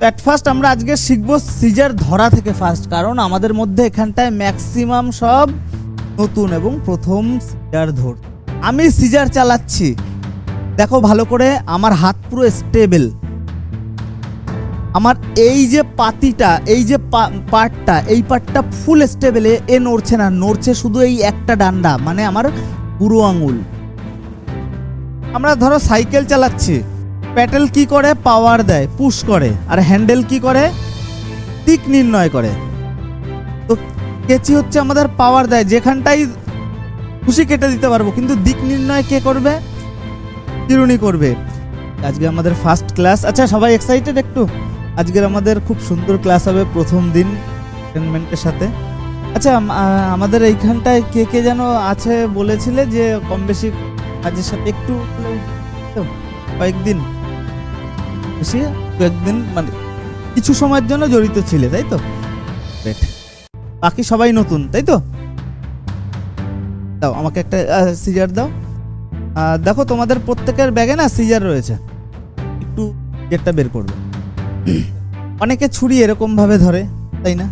At first আমরা আজকে শিখবো সিজার ধরা থেকে ফার্স্ট, কারণ আমাদের মধ্যে এখানটায় ম্যাক্সিমাম সব নতুন এবং প্রথম সিজার ধর। আমি সিজার চালাচ্ছি, দেখো ভালো করে, আমার হাত পুরো স্টেবল, আমার এই যে পাতিটা, এই যে পার্টটা, এই পার্টটা ফুল স্টেবল, এ নড়ছে না, নড়ছে শুধু এই একটা ডান্ডা, মানে আমার বুড়ো আঙুল। আমরা ধরো সাইকেল চালাচ্ছি, প্যাডেল কি করে, পাওয়ার দেয়, পুশ করে, আর হ্যান্ডেল কি করে, দিক নির্ণয় করে। তো কেচি হচ্ছে আমাদের পাওয়ার দেয়, যেখানটাই খুশি কেটে দিতে পারবো, কিন্তু দিক নির্ণয় কে করবে, চিরুনি করবে। আজকে আমাদের ফার্স্ট ক্লাস। আচ্ছা সবাই এক্সাইটেড একটু? আজকের আমাদের খুব সুন্দর ক্লাস হবে, প্রথম দিন এন্টারটেনমেন্টের সাথে। আচ্ছা আমাদের এইখানটায় কে কে যেন আছে বলেছিলে যে কম বেশি কাজের সাথে একটু কয়েকদিন বেশি, কয়েকদিন মানে কিছু সময়ের জন্য জড়িত ছিলে, তাই তো? বাকি সবাই নতুন, তাই তো? দাও আমাকে একটা সিজার দাও। দেখো তোমাদের প্রত্যেকের ব্যাগে না সিজার রয়েছে, একটু যেটা বের করবে। অনেকে ছুরি এরকম ভাবে ধরে, তাই না?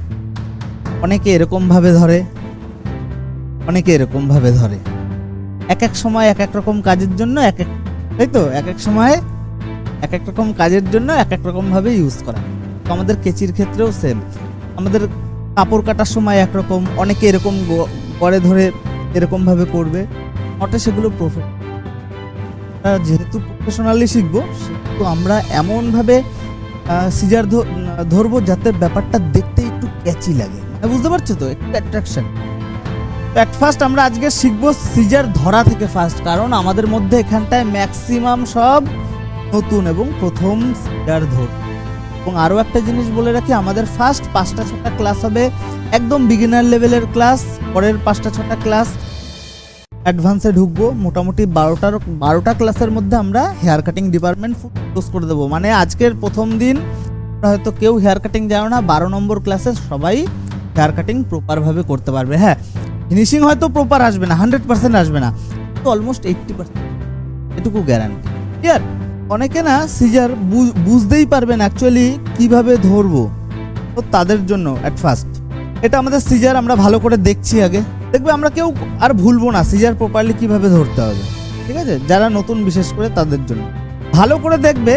অনেকে এরকম ভাবে ধরে, অনেকে এরকম ভাবে ধরে। এক এক সময় এক এক রকম কাজের জন্য তাই তো, এক এক সময় এক এক রকম কাজের জন্য এক এক রকম ভাবে ইউজ করা। তো আমাদের কেচির ক্ষেত্রেও সেম, আমাদের কাপড় কাটার সময় একরকম, অনেকে এরকম গড়ে ধরে এরকম ভাবে করবে, ওটা সেগুলো যেহেতু প্রফেশনালি শিখবো, সেহেতু আমরা এমন ভাবে সিজার ধরবো যাতে ব্যাপারটা দেখতে একটু ক্যাচি লাগে, বুঝতে পারছো তো, একটু অ্যাট্রাকশন। অ্যাট ফার্স্ট আমরা আজকে শিখবো সিজার ধরা থেকে ফার্স্ট, কারণ আমাদের মধ্যে এখানটায় ম্যাক্সিমাম সব নতুন এবং প্রথম সিজার ধর। এবং আরও একটা জিনিস বলে রাখি, আমাদের ফার্স্ট 5টা-6টা ক্লাস হবে একদম বিগিনার লেভেলের ক্লাস, পরের 5টা-6টা ক্লাস অ্যাডভান্সে ঢুকবো। মোটামুটি 12টা ক্লাসের মধ্যে আমরা হেয়ার কাটিং ডিপার্টমেন্ট ফোকাস করে দেবো। মানে আজকের প্রথম দিন হয়তো কেউ হেয়ার কাটিং জানো না, 12 নম্বর ক্লাসে সবাই হেয়ার কাটিং প্রপারভাবে করতে পারবে। হ্যাঁ, ফিনিশিং হয়তো প্রপার আসবে না, 100% আসবে না, তো অলমোস্ট 80%, এটুকু গ্যারান্টি। ক্লিয়ার? অনেকে না সিজার বুঝতেই পারবেন অ্যাকচুয়ালি কিভাবে ধরবো, তো তাদের জন্য অ্যাট ফার্স্ট এটা আমাদের সিজার আমরা ভালো করে দেখছি আগে, দেখবে আমরা কেউ আর ভুলবো না সিজার প্রপারলি কিভাবে ধরতে হবে, ঠিক আছে? যারা নতুন বিশেষ করে তাদের জন্য ভালো করে দেখবে,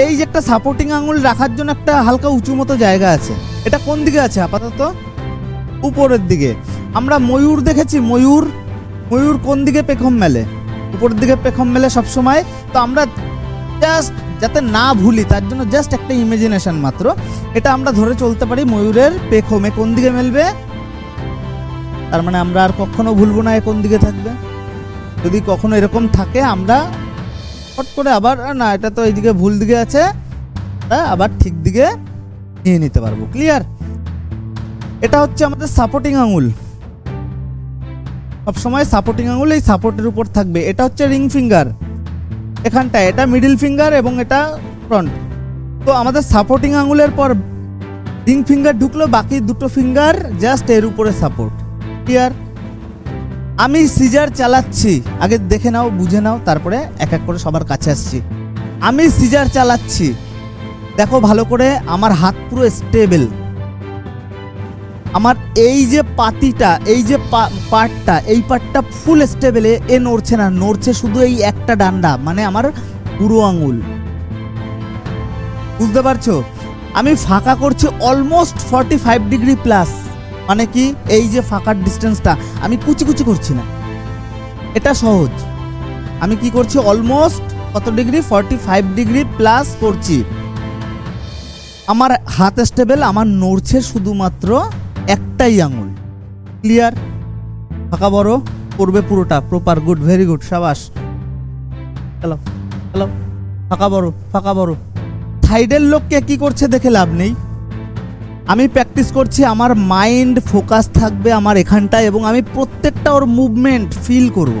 এই যে একটা সাপোর্টিং আঙুল রাখার জন্য একটা হালকা উঁচু মতো জায়গা আছে, এটা কোন দিকে আছে আপাতত? উপরের দিকে। আমরা ময়ূর দেখেছি, ময়ূর কোন দিকে পেখম মেলে? উপরের দিকে পেখম মেলে সবসময়। তো আমরা জাস্ট যাতে না ভুলি তার জন্য জাস্ট একটা ইমাজিনেশন মাত্র, এটা আমরা ধরে চলতে পারি ময়ূরের পেখমে কোন দিকে মেলবে, তার মানে আমরা আর কখনো ভুলবো না এ কোন দিকে থাকবে। যদি কখনো এরকম থাকে আমরা হট করে আবার না, এটা তো এইদিকে ভুল দিকে আছে, আবার ঠিক দিকে নিয়ে নিতে পারবো। ক্লিয়ার? এটা হচ্ছে আমাদের সাপোর্টিং আঙুল, সবসময় সাপোর্টিং আঙুল এই সাপোর্টের উপর থাকবে। এটা হচ্ছে রিং ফিঙ্গার, এখানটা এটা মিডিল ফিঙ্গার এবং এটা ফ্রন্ট। তো আমাদের সাপোর্টিং আঙুলের পর রিং ফিঙ্গার ঢুকলো, বাকি দুটো ফিঙ্গার জাস্ট এর উপরে সাপোর্ট। ক্লিয়ার? আমি সিজার চালাচ্ছি, আগে দেখে নাও, বুঝে নাও, তারপরে এক এক করে সবার কাছে আসছি। আমি সিজার চালাচ্ছি, দেখো ভালো করে, আমার হাত পুরো স্টেবল, আমার এই যে পাতিটা, এই যে পার্টটা, এই পার্টটা ফুল স্টেবল, এ নড়ছে না, নড়ছে শুধু এই একটা ডান্ডা, মানে আমার বুড়ো আঙুল। বুঝতে পারছো? আমি ফাঁকা করছি অলমোস্ট 45 ডিগ্রি প্লাস, মানে কি এই যে ফাঁকার ডিস্টেন্সটা আমি কুচি করছি না, এটা সহজ। আমি কি করছি, অলমোস্ট কত ডিগ্রি, 45 ডিগ্রি প্লাস করছি। আমার হাত স্টেবল, আমার নড়ছে শুধুমাত্র একটাই আঙুল। ক্লিয়ার? ফাঁকা বড় করবে পুরোটা প্রপার, গুড, ভেরি গুড, সাবাস। চলো চলো, ফাঁকা বড়। সাইডের লোককে কি করছে দেখে লাভ নেই, আমি প্র্যাকটিস করছি, আমার মাইন্ড ফোকাস থাকবে আমার এখানটায়, এবং আমি প্রত্যেকটা ওর মুভমেন্ট ফিল করব,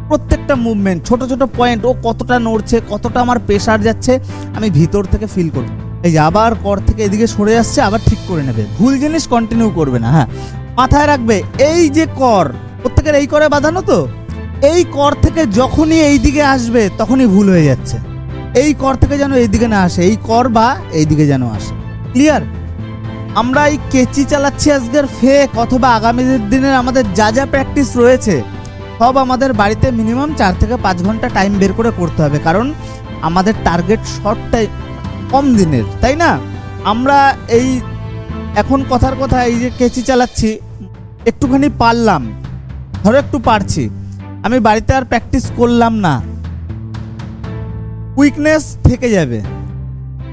প্রত্যেকটা মুভমেন্ট, ছোট ছোট পয়েন্ট, ও কতটা নড়ছে, কতটা আমার প্রেশার যাচ্ছে, আমি ভিতর থেকে ফিল করব। এই যে আবার কর থেকে এদিকে সরে আসছে, আবার ঠিক করে নেবে, ভুল জিনিস কন্টিনিউ করবে না। হ্যাঁ, মাথায় রাখবে, এই যে কর প্রত্যেকের এই করে বাঁধানো, তো এই কর থেকে যখনই এই দিকে আসবে তখনই ভুল হয়ে যাচ্ছে। এই কর থেকে যেন এইদিকে না আসে, এই কর বা এইদিকে যেন আসে। ক্লিয়ার? আমরা এই কেচি চালাচ্ছি আজকের ফেক, অথবা আগামী দিনের আমাদের যা যা প্র্যাকটিস রয়েছে সব আমাদের বাড়িতে মিনিমাম 4 থেকে 5 ঘন্টা টাইম বের করে করতে হবে, কারণ আমাদের টার্গেট শর্ট টাইম, কম দিনের, তাই না? আমরা এই এখন কথার কথা এই যে কেচি চালাচ্ছি, একটুখানি পারলাম, ধরো একটু পারছি, আমি বাড়িতে আর প্র্যাকটিস করলাম না, উইকনেস থেকে যাবে,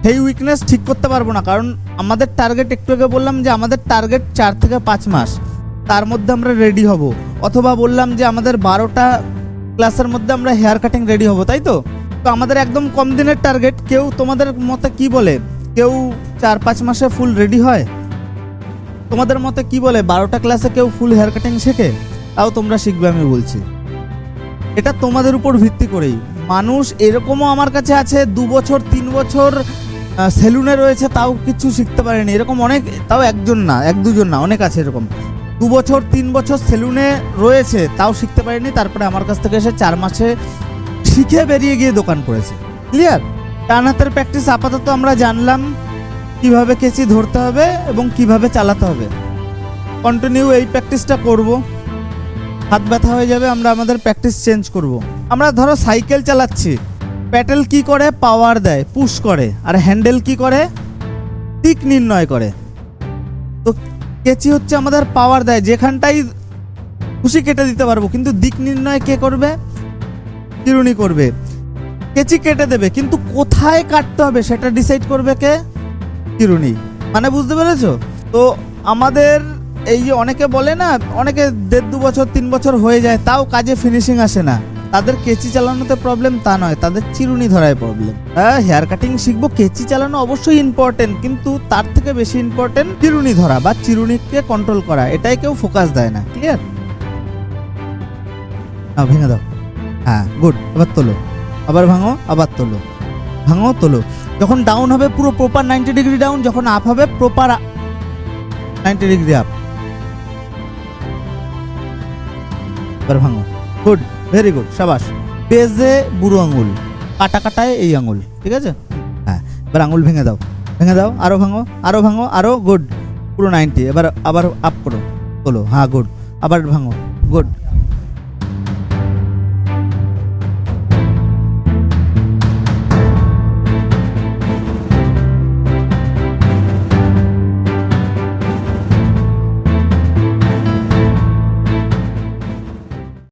সেই উইকনেস ঠিক করতে পারবো না, কারণ আমাদের টার্গেট, একটু আগে বললাম যে আমাদের টার্গেট 4 থেকে 5 মাস, তার মধ্যে আমরা রেডি হব, অথবা বললাম যে আমাদের 12টা ক্লাসের মধ্যে আমরা হেয়ার কাটিং রেডি হব, তাই তো? তো আমাদের একদম কম দিনের টার্গেট। কেউ তোমাদের মতে কি বলে, কেউ 4-5 মাসে ফুল রেডি হয়? তোমাদের মতে কি বলে, 12টা ক্লাসে কেউ ফুল হেয়ার কাটিং শেখে? তাও তোমরা শিখবে, আমি বলছি। এটা তোমাদের উপর ভিত্তি করেই। মানুষ এরকমও আমার কাছে আছে 2 বছর 3 বছর সেলুনে রয়েছে, তাও কিছু শিখতে পারেনি, এরকম অনেক, তাও একজন না, 1-2 জন না, অনেক আছে এরকম। 2 বছর 3 বছর সেলুনে রয়েছে, তাও শিখতে পারেনি, তারপরে আমার কাছ থেকে এসে 4 মাসে শিখে বেরিয়ে গিয়ে দোকান করেছে। ক্লিয়ার? ডান হাতের প্র্যাকটিস আপাতত আমরা জানলাম, কিভাবে কেচি ধরতে হবে এবং কিভাবে চালাতে হবে। কন্টিনিউ এই প্র্যাকটিসটা করব, হাত ব্যথা হয়ে যাবে, আমরা আমাদের প্র্যাকটিস চেঞ্জ করব। আমরা ধরো সাইকেল চালাচ্ছি, প্যাডেল কি করে, পাওয়ার দেয়, পুশ করে, আর হ্যান্ডেল কি করে, দিক নির্ণয় করে। তো কেচি হচ্ছে আমাদের পাওয়ার দেয়, যেখানটাই খুশি কেটে দিতে পারবো, কিন্তু দিক নির্ণয় কে করবে? চিরুনি করবে। কেচি কেটে দেবে, কিন্তু কোথায় কাটতে হবে সেটা ডিসাইড করবে কে? চিরুনি। মানে বুঝতে পেরেছো? তো আমাদের এই যে অনেকে বলে না, অনেকে 1.5-2 বছর 3 বছর হয়ে যায়, তাও কাজে ফিনিশিং আসে না, তাদের কেচি চালানোতে প্রবলেম তা নয়, তাদের চিরুনি ধরায় প্রবলেম। হেয়ার কাটিং শিখবো, কেচি চালানো অবশ্যই ইম্পর্টেন্ট, কিন্তু তার থেকে বেশি ইম্পর্টেন্ট চিরুনি ধরা বা চিরুনিকে কন্ট্রোল করা, এটাই কেউ ফোকাস দেয় না। ক্লিয়ার? ভেঙে দাও, হ্যাঁ গুড। এবার তোলো, আবার ভাঙো, আবার তোলো, ভাঙো, তোলো। যখন ডাউন হবে পুরো প্রপার 90 ডিগ্রি ডাউন, যখন আপ হবে প্রপার 90 ডিগ্রি আপ। এবার ভাঙো, গুড, ভেরি গুড, সাবাস। পেজে বুড়ো আঙুল, কাটা কাটায় এই আঙুল, ঠিক আছে? হ্যাঁ, এবার আঙুল ভেঙে দাও, ভেঙে দাও, আরো ভাঙো, আরো ভাঙো, আরো, গুড, পুরো 90। এবার আবার আপ করো, তোলো, হ্যাঁ গুড, আবার ভাঙো, গুড।